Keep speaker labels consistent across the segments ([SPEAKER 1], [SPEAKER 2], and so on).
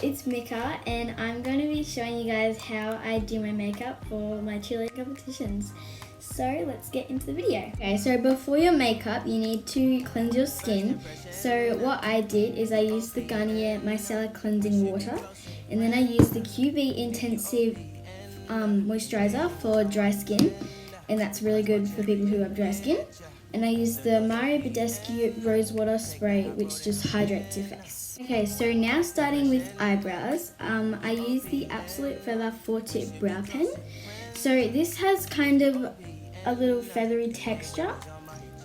[SPEAKER 1] it's Mika and I'm going to be showing you guys how I do my makeup for my cheerleading competitions. So let's get into the video. Okay, so before your makeup you need to cleanse your skin. So what I did is I used the Garnier Micellar Cleansing Water, and then I used the QV Intensive Moisturizer for dry skin, and that's really good for people who have dry skin. And I used the Mario Badescu Rose Water Spray, which just hydrates your face. Okay, so now starting with eyebrows, I use the Absolute Feather 4-tip brow pen. So this has kind of a little feathery texture,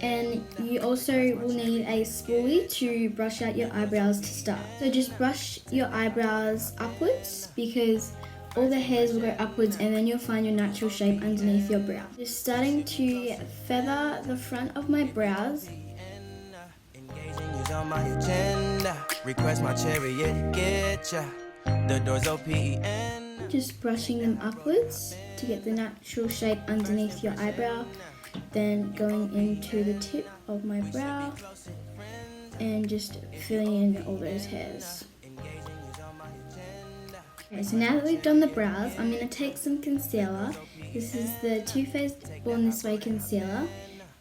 [SPEAKER 1] and you also will need a spoolie to brush out your eyebrows to start. So just brush your eyebrows upwards because all the hairs will go upwards and then you'll find your natural shape underneath your brow. Just starting to feather the front of my brows. Just brushing them upwards to get the natural shape underneath your eyebrow. Then going into the tip of my brow and just filling in all those hairs. Okay, so now that we've done the brows, I'm going to take some concealer. This is the Too Faced Born This Way concealer,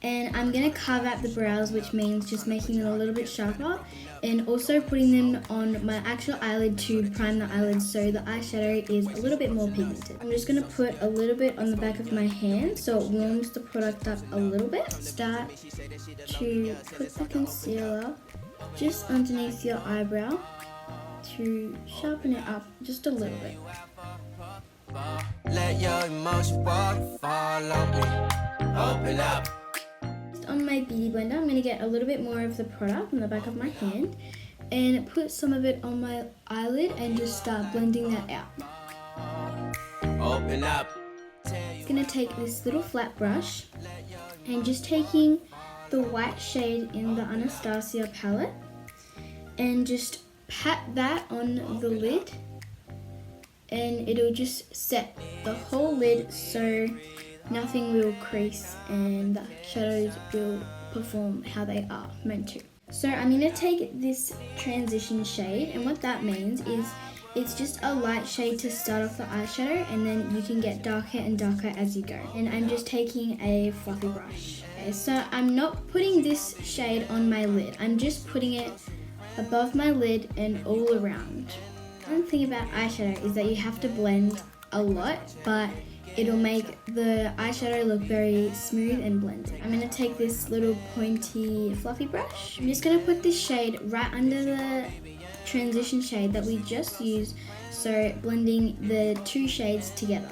[SPEAKER 1] and I'm going to carve out the brows, which means just making them a little bit sharper, and also putting them on my actual eyelid to prime the eyelids so the eyeshadow is a little bit more pigmented. I'm just going to put a little bit on the back of my hand so it warms the product up a little bit. Start to put the concealer just underneath your eyebrow to sharpen it up just a little bit. Let your emotions waterfall on me. Open up. Just on my beauty blender, I'm going to get a little bit more of the product on the back of my hand and put some of it on my eyelid and just start blending that out. Open up. I'm going to take this little flat brush and just taking the white shade in the Anastasia palette and just pat that on the lid, and it'll just set the whole lid so nothing will crease and the shadows will perform how they are meant to. So I'm going to take this transition shade, and what that means is it's just a light shade to start off the eyeshadow, and then you can get darker and darker as you go. And I'm just taking a fluffy brush. Okay, so I'm not putting this shade on my lid, I'm just putting it above my lid and all around. One thing about eyeshadow is that you have to blend a lot, but it'll make the eyeshadow look very smooth and blended. I'm going to take this little pointy fluffy brush. I'm just going to put this shade right under the transition shade that we just used, so blending the two shades together.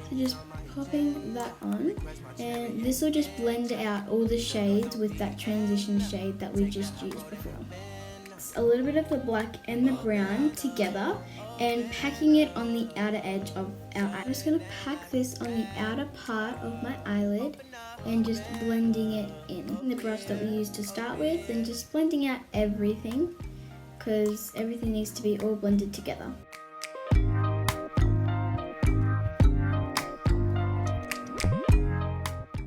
[SPEAKER 1] So just popping that on, and this will just blend out all the shades with that transition shade that we just used before. A little bit of the black and the brown together and packing it on the outer edge of our eye. I'm just going to pack this on the outer part of my eyelid and just blending it in. The brush that we used to start with, and just blending out everything because everything needs to be all blended together. I'm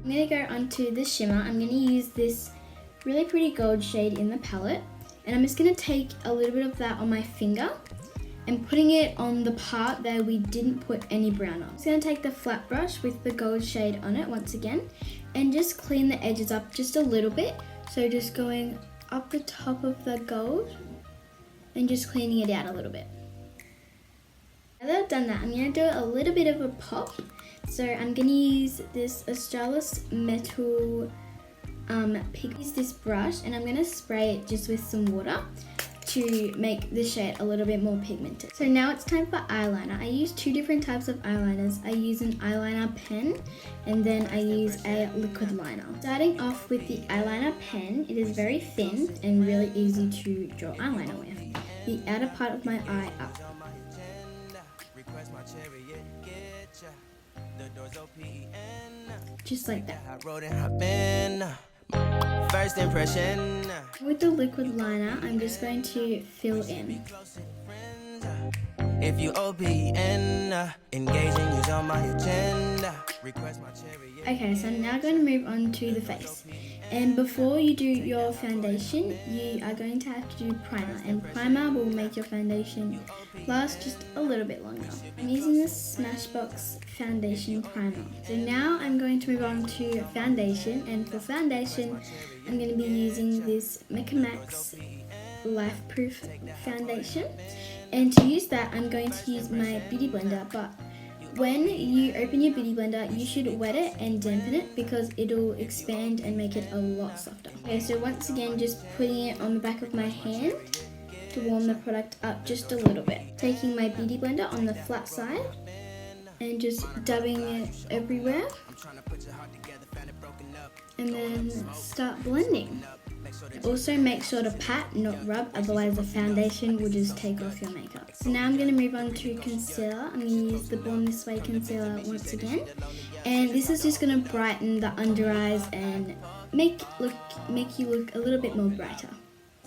[SPEAKER 1] going to go onto the shimmer. I'm going to use this really pretty gold shade in the palette. And I'm just going to take a little bit of that on my finger and putting it on the part that we didn't put any brown on. I'm just going to take the flat brush with the gold shade on it once again and just clean the edges up just a little bit. So just going up the top of the gold and just cleaning it out a little bit. Now that I've done that, I'm going to do a little bit of a pop. So I'm going to use this Australis Metal use this brush, and I'm going to spray it just with some water to make the shade a little bit more pigmented. So now it's time for eyeliner. I use two different types of eyeliners. I use an eyeliner pen and then I use a liquid liner. Starting off with the eyeliner pen, it is very thin and really easy to draw eyeliner with. The outer part of my eye up. Just like that. First impression. With the liquid liner, I'm just going to fill in. If you OPN, engaging is on my agenda. Okay, so I'm now going to move on to the face. And before you do your foundation, you are going to have to do primer, and primer will make your foundation last just a little bit longer. I'm using this Smashbox foundation primer. So now I'm going to move on to foundation, and for foundation I'm going to be using this Max Life Proof foundation, and to use that I'm going to use my beauty blender, but when you open your beauty blender, you should wet it and dampen it because it'll expand and make it a lot softer. Okay, so once again, just putting it on the back of my hand to warm the product up just a little bit. Taking my beauty blender on the flat side and just dabbing it everywhere. And then start blending. Also make sure to pat, not rub, otherwise the foundation will just take off your makeup. So now I'm going to move on to concealer. I'm going to use the Born This Way concealer once again. And this is just going to brighten the under eyes and make you look a little bit more brighter.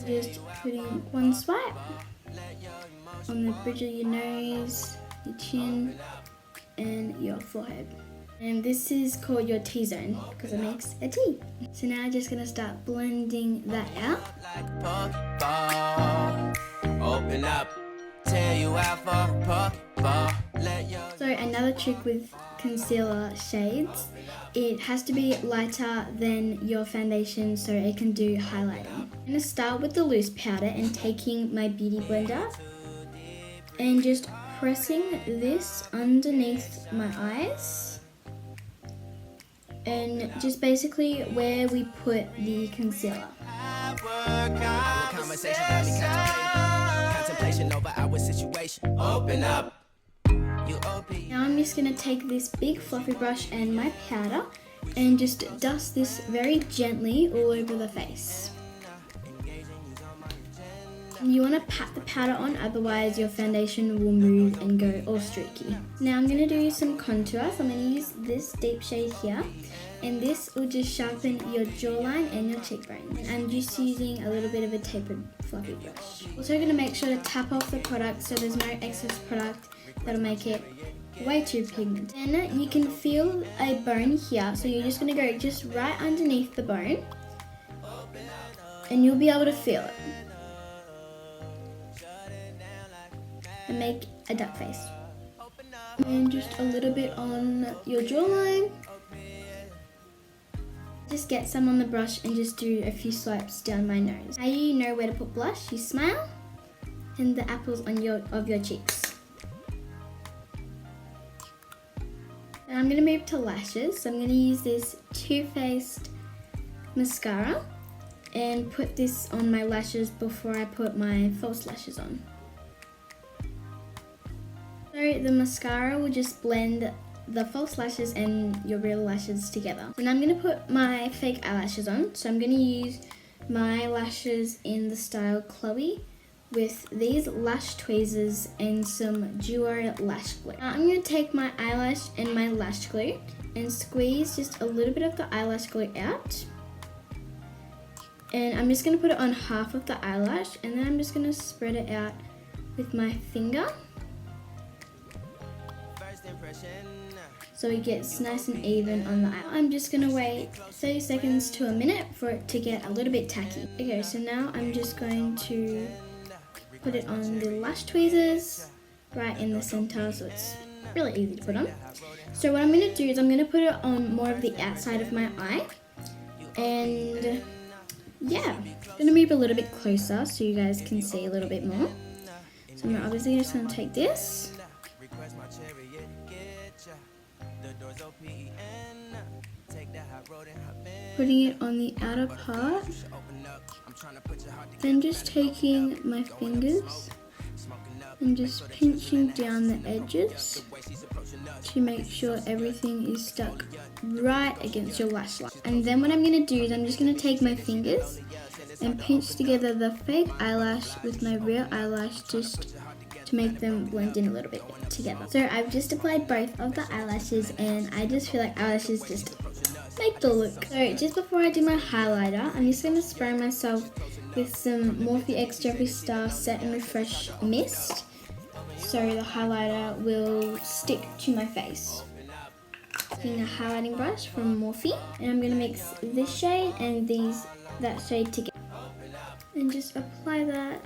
[SPEAKER 1] Just putting one swipe on the bridge of your nose, your chin, and your forehead. And this is called your T-zone because it makes a T. So now I'm just going to start blending that out. Open up, tear you out for So another trick with concealer shades, it has to be lighter than your foundation so it can do highlighting. I'm going to start with the loose powder and taking my beauty blender and just pressing this underneath my eyes. And just basically where we put the concealer. Now I'm just going to take this big fluffy brush and my powder and just dust this very gently all over the face. You want to pat the powder on, otherwise your foundation will move and go all streaky. Now I'm going to do some contour. So I'm going to use this deep shade here, and this will just sharpen your jawline and your cheekbone. I'm just using a little bit of a tapered fluffy brush. Also going to make sure to tap off the product so there's no excess product that'll make it way too pigmented. Then you can feel a bone here, so you're just going to go just right underneath the bone and you'll be able to feel it. And make a duck face. And just a little bit on your jawline. Just get some on the brush and just do a few swipes down my nose. Now you know where to put blush. You smile and the apples on your cheeks. Now I'm going to move to lashes. So I'm going to use this Too Faced mascara and put this on my lashes before I put my false lashes on. So the mascara will just blend the false lashes and your real lashes together. So now I'm going to put my fake eyelashes on. So I'm going to use my lashes in the style Chloe with these lash tweezers and some duo lash glue. Now I'm going to take my eyelash and my lash glue and squeeze just a little bit of the eyelash glue out. And I'm just going to put it on half of the eyelash, and then I'm just going to spread it out with my finger. So it gets nice and even on the eye. I'm just going to wait 30 seconds to a minute for it to get a little bit tacky. Okay, so now I'm just going to put it on the lash tweezers right in the center, so it's really easy to put on. So what I'm going to do is I'm going to put it on more of the outside of my eye. And yeah, I'm going to move a little bit closer so you guys can see a little bit more. So I'm obviously just going to take this. Putting it on the outer part, then just taking my fingers and just pinching down the edges to make sure everything is stuck right against your lash line. And then what I'm going to do is I'm just going to take my fingers and pinch together the fake eyelash with my real eyelash just to make them blend in a little bit together. So I've just applied both of the eyelashes and I just feel like eyelashes just make the look. So just before I do my highlighter, I'm just going to spray myself with some Morphe X Jeffree Star Set and Refresh Mist so the highlighter will stick to my face. So taking a highlighting brush from Morphe, and I'm going to mix this shade and that shade together. And just apply that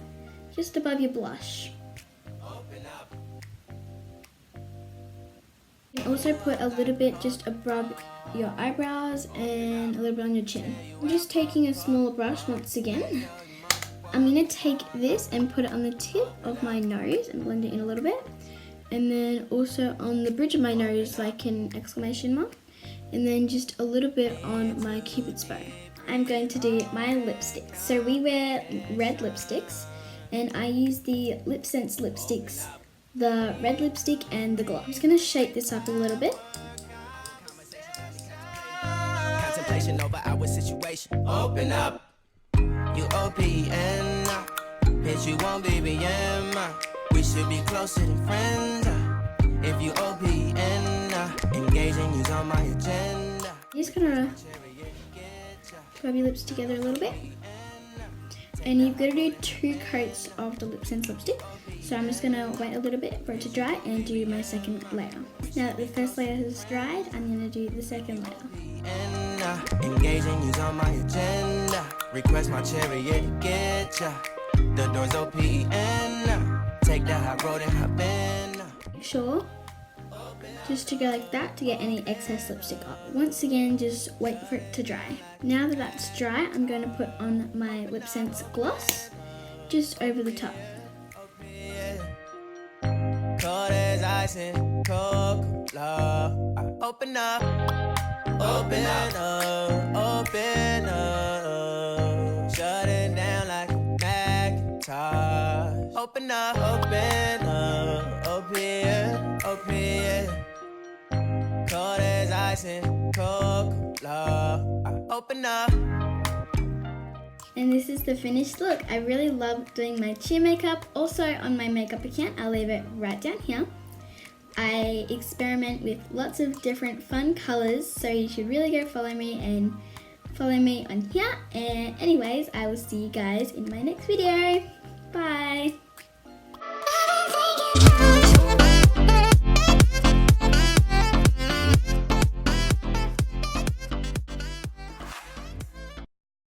[SPEAKER 1] just above your blush. And also put a little bit just above your eyebrows and a little bit on your chin. I'm just taking a smaller brush once again. I'm going to take this and put it on the tip of my nose and blend it in a little bit. And then also on the bridge of my nose, like an exclamation mark. And then just a little bit on my cupid's bow. I'm going to do my lipsticks. So we wear red lipsticks, and I use the Lip Sense lipsticks, the red lipstick and the gloss. I'm just going to shake this up a little bit. Contemplation over our situation. Open up. You OPN, bitch, you won't BBM. We should be closer than friends. If you OPN, engaging you's on my agenda. You're just gonna rub your lips together a little bit. And you've got to do 2 coats of the Lip Sense lipstick. So I'm just gonna wait a little bit for it to dry and do my second layer. Now that the first layer has dried, I'm gonna do the second layer. Engaging you's on my agenda. Request my chariot to get ya. The door's OPN. Take the high road and hop in. Make sure just to go like that to get any excess lipstick off. Once again, just wait for it to dry. Now that that's dry, I'm going to put on my Lip Sense gloss just over the top. Cold as ice and Coca-Cola. Open up, open up, open up. Shut it down like a Macintosh. Open up, open up, open, open. Cold as ice and Coca-Cola. Open up. And this is the finished look. I really love doing my cheer makeup. Also on my makeup account, I'll leave it right down here. I experiment with lots of different fun colors, so you should really go follow me and follow me on here. And anyways, I will see you guys in my next video.